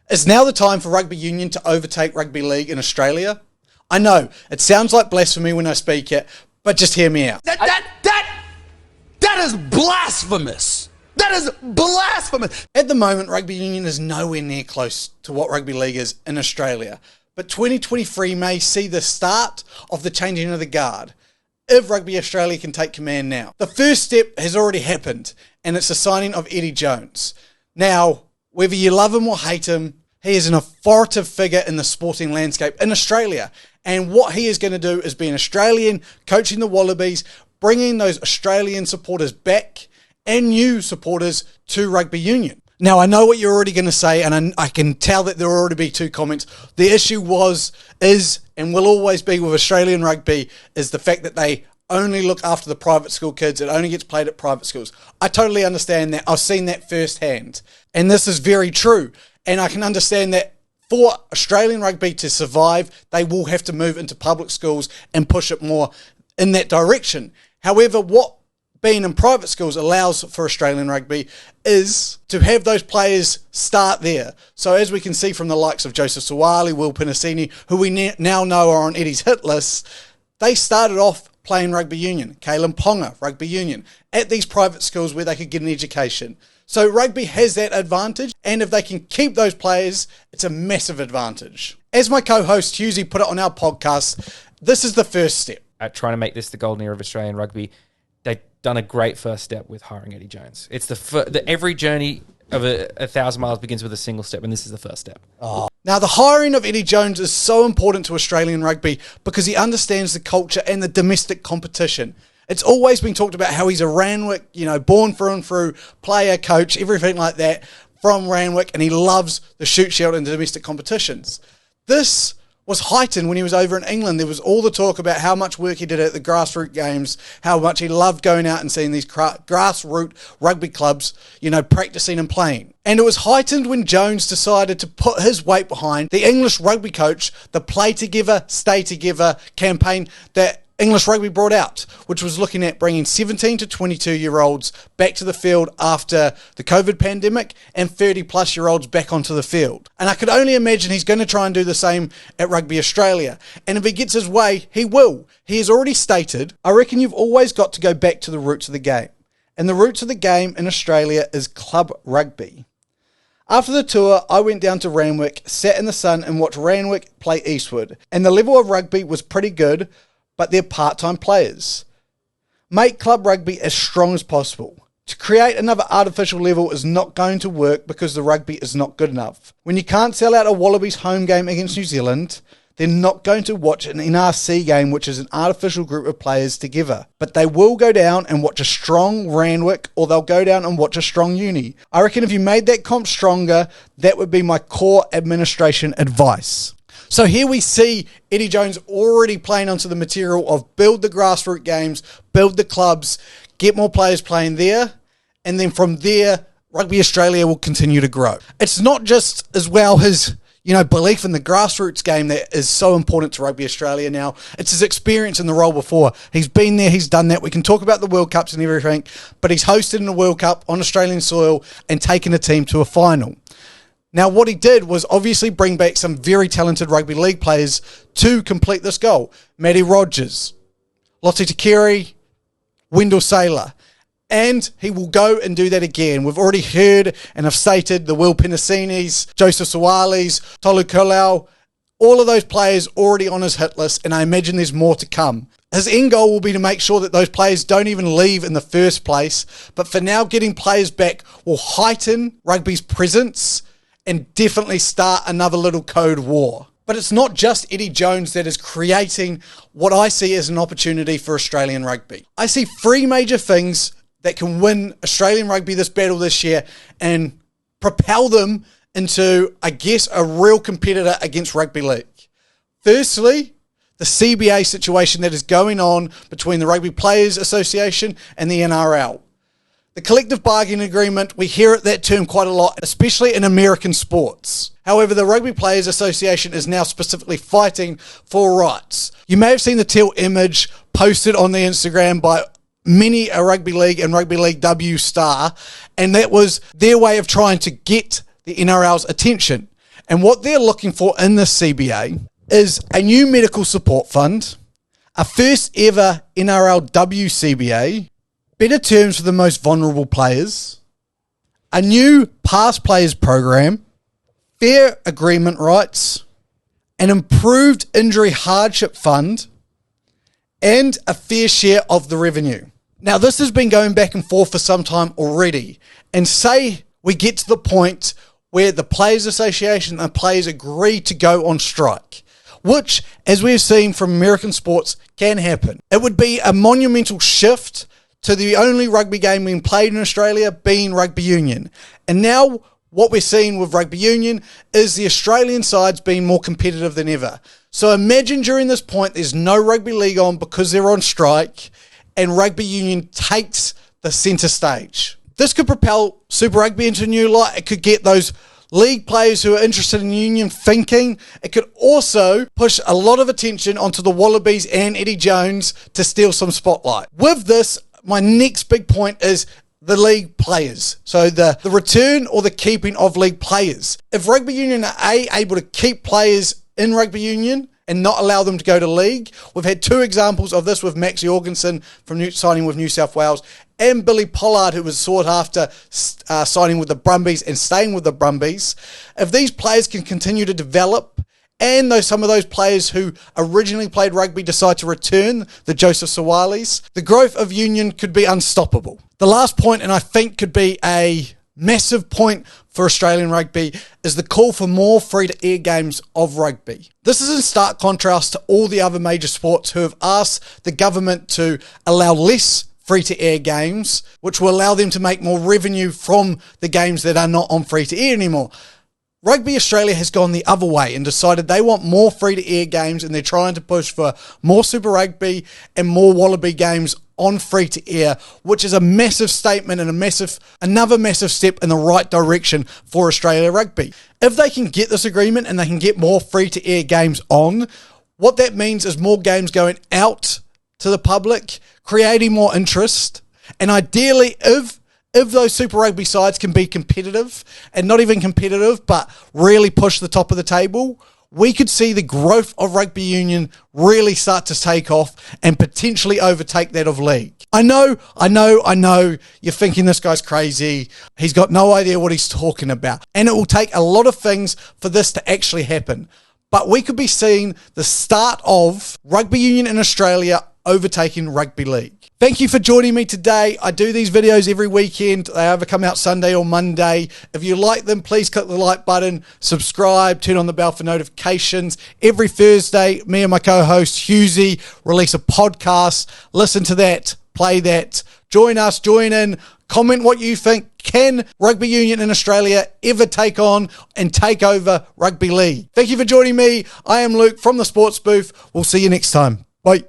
Is now the time for rugby union to overtake rugby league in Australia? I know, it sounds like blasphemy when I speak it, but just hear me out. That is blasphemous. That is blasphemous. At the moment, rugby union is nowhere near close to what rugby league is in Australia, but 2023 may see the start of the changing of the guard, if Rugby Australia can take command now. The first step has already happened, and it's the signing of Eddie Jones. Now, whether you love him or hate him, he is an authoritative figure in the sporting landscape in Australia. And what he is going to do is be an Australian, coaching the Wallabies, bringing those Australian supporters back and new supporters to rugby union. Now, I know what you're already going to say, and I can tell that there will already be two comments. The issue is, and will always be with Australian rugby, is the fact that they only look after the private school kids. It only gets played at private schools. I totally understand that. I've seen that firsthand. And this is very true. And I can understand that for Australian rugby to survive, they will have to move into public schools and push it more in that direction. However, what being in private schools allows for Australian rugby is to have those players start there. So as we can see from the likes of Joseph Suaalii, Will Pinasini, who we now know are on Eddie's hit list, they started off playing rugby union. Kalen Ponga, rugby union, at these private schools where they could get an education. So rugby has that advantage, and if they can keep those players, it's a massive advantage. As my co-host Husey put it on our podcast, this is the first step. At trying to make this the golden era of Australian rugby, they've done a great first step with hiring Eddie Jones. It's every journey of a 1,000 miles begins with a single step, and this is the first step. Oh. Now, the hiring of Eddie Jones is so important to Australian rugby because he understands the culture and the domestic competition. It's always been talked about how he's a Randwick, born through and through, player, coach, everything like that from Randwick, and he loves the shoot shield and the domestic competitions. This was heightened when he was over in England. There was all the talk about how much work he did at the grassroots games, how much he loved going out and seeing these grassroots rugby clubs, practicing and playing. And it was heightened when Jones decided to put his weight behind the English rugby coach, the Play Together, Stay Together campaign that English Rugby brought out, which was looking at bringing 17 to 22-year-olds back to the field after the COVID pandemic and 30-plus-year-olds back onto the field. And I could only imagine he's going to try and do the same at Rugby Australia. And if he gets his way, he will. He has already stated, I reckon you've always got to go back to the roots of the game. And the roots of the game in Australia is club rugby. After the tour, I went down to Randwick, sat in the sun and watched Randwick play Eastwood. And the level of rugby was pretty good, but they're part-time players. Make club rugby as strong as possible. To create another artificial level is not going to work because the rugby is not good enough. When you can't sell out a Wallabies home game against New Zealand, they're not going to watch an NRC game, which is an artificial group of players together. But they will go down and watch a strong Randwick, or they'll go down and watch a strong Uni. I reckon if you made that comp stronger, that would be my core administration advice. So here we see Eddie Jones already playing onto the material of build the grassroots games, build the clubs, get more players playing there, and then from there, Rugby Australia will continue to grow. It's not just as well his belief in the grassroots game that is so important to Rugby Australia now. It's his experience in the role before. He's been there, he's done that. We can talk about the World Cups and everything, but he's hosted in a World Cup on Australian soil and taken a team to a final. Now, what he did was obviously bring back some very talented rugby league players to complete this goal. Matty Rogers, Lote Tuqiri, Wendell Sailor. And he will go and do that again. We've already heard and have stated the Will Pinasinis, Joseph Suaaliis, Tolu Kulau, all of those players already on his hit list, and I imagine there's more to come. His end goal will be to make sure that those players don't even leave in the first place, but for now, getting players back will heighten rugby's presence and definitely start another little code war. But it's not just Eddie Jones that is creating what I see as an opportunity for Australian rugby. I see three major things that can win Australian rugby this battle this year and propel them into, I guess, a real competitor against rugby league. Firstly, the CBA situation that is going on between the Rugby Players Association and the NRL. The collective bargaining agreement, we hear that term quite a lot, especially in American sports. However, the Rugby Players Association is now specifically fighting for rights. You may have seen the teal image posted on the Instagram by many a Rugby League and Rugby League W star, and that was their way of trying to get the NRL's attention. And what they're looking for in this CBA is a new medical support fund, a first ever NRLW CBA, better terms for the most vulnerable players, a new past players program, fair agreement rights, an improved injury hardship fund, and a fair share of the revenue. Now, this has been going back and forth for some time already. And say we get to the point where the Players Association and players agree to go on strike, which, as we've seen from American sports, can happen. It would be a monumental shift to the only rugby game being played in Australia being rugby union. And now what we're seeing with rugby union is the Australian sides being more competitive than ever. So imagine during this point there's no rugby league on because they're on strike and rugby union takes the centre stage. This could propel Super Rugby into a new light. It could get those league players who are interested in union thinking. It could also push a lot of attention onto the Wallabies and Eddie Jones to steal some spotlight. With this, my next big point is the league players. So the return or the keeping of league players. If rugby union are able to keep players in rugby union and not allow them to go to league, we've had two examples of this with Max Jorgensen from signing with New South Wales and Billy Pollard, who was sought after signing with the Brumbies and staying with the Brumbies. If these players can continue to develop, and some of those players who originally played rugby decide to return, the Joseph Sawalis, the growth of union could be unstoppable. The last point, and I think could be a massive point for Australian rugby, is the call for more free-to-air games of rugby. This is in stark contrast to all the other major sports who have asked the government to allow less free-to-air games, which will allow them to make more revenue from the games that are not on free-to-air anymore. Rugby Australia has gone the other way and decided they want more free-to-air games, and they're trying to push for more Super Rugby and more Wallaby games on free-to-air, which is a massive statement and another massive step in the right direction for Australia Rugby. If they can get this agreement and they can get more free-to-air games on, what that means is more games going out to the public, creating more interest, and ideally if those Super Rugby sides can be competitive, and not even competitive, but really push the top of the table, we could see the growth of rugby union really start to take off and potentially overtake that of league. I know, you're thinking this guy's crazy. He's got no idea what he's talking about. And it will take a lot of things for this to actually happen. But we could be seeing the start of rugby union in Australia overtaking rugby league. Thank you for joining me today. I do these videos every weekend. They either come out Sunday or Monday. If you like them, please click the like button, subscribe, turn on the bell for notifications. Every Thursday, me and my co-host Husey release a podcast. Listen to that, play that, join us, join in, comment what you think. Can rugby union in Australia ever take on and take over rugby league? Thank you for joining me. I am Luke from the Sports Booth. We'll see you next time. Bye.